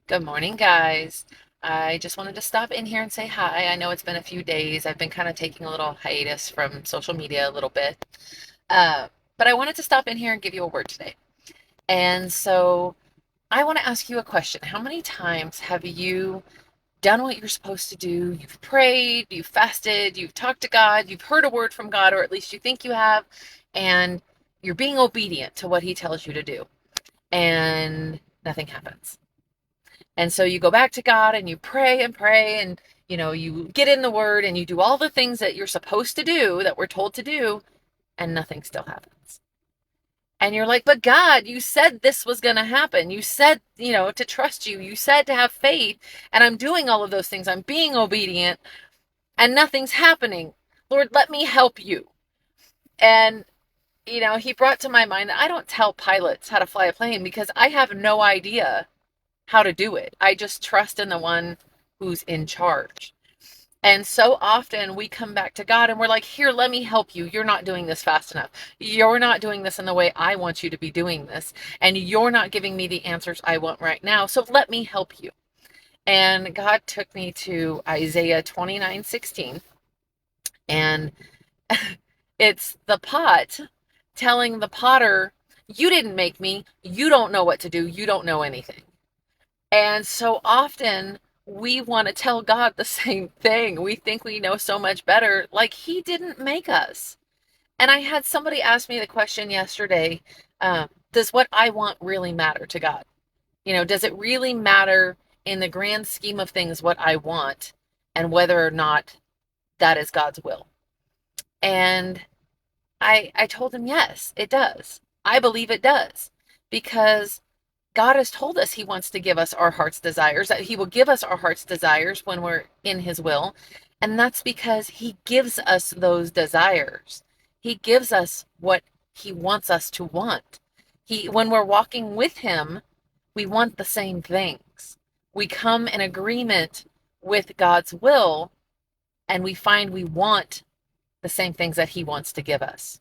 Good morning, guys. I just wanted to stop in here and say hi. I know it's been a few days. I've been kind of taking a little hiatus from social media a little bit. Uh, but I wanted to stop in here and give you a word today. And so I want to ask you a question. How many times have you done what you're supposed to do? You've prayed, you've fasted, you've talked to God, you've heard a word from God, or at least you think you have, and you're being obedient to what He tells you to do, and nothing happens. And so you go back to God and you pray and pray and you get in the word and you do all the things that you're supposed to do that we're told to do and nothing still happens. And you're like, "But God, you said this was going to happen. You said, to trust you. You said to have faith, and I'm doing all of those things. I'm being obedient and nothing's happening. Lord, let me help you." And he brought to my mind that I don't tell pilots how to fly a plane because I have no idea how to do it. I just trust in the one who's in charge. And so often we come back to God and we're like, "Here, let me help you. You're not doing this fast enough. You're not doing this in the way I want you to be doing this. And you're not giving me the answers I want right now. So let me help you." And God took me to Isaiah 29:16. And it's the pot telling the potter, "You didn't make me. You don't know what to do. You don't know anything." And so often we want to tell God the same thing. We think we know so much better, like He didn't make us. And I had somebody ask me the question yesterday, does what I want really matter to God? Does it really matter in the grand scheme of things what I want and whether or not that is God's will? And I told him, yes, it does. I believe it does because God has told us He wants to give us our heart's desires, that He will give us our heart's desires when we're in His will. And that's because He gives us those desires. He gives us what He wants us to want. When we're walking with Him, we want the same things. We come in agreement with God's will and we find we want the same things that He wants to give us.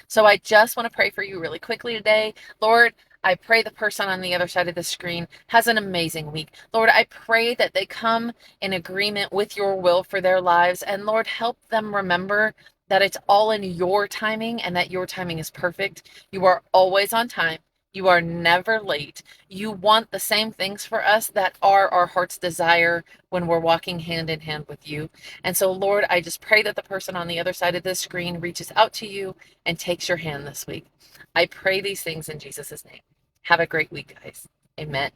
So I just want to pray for you really quickly today. Lord, I pray the person on the other side of the screen has an amazing week. Lord, I pray that they come in agreement with your will for their lives. And Lord, help them remember that it's all in your timing and that your timing is perfect. You are always on time. You are never late. You want the same things for us that are our heart's desire when we're walking hand in hand with you. And so, Lord, I just pray that the person on the other side of this screen reaches out to you and takes your hand this week. I pray these things in Jesus' name. Have a great week, guys. Amen.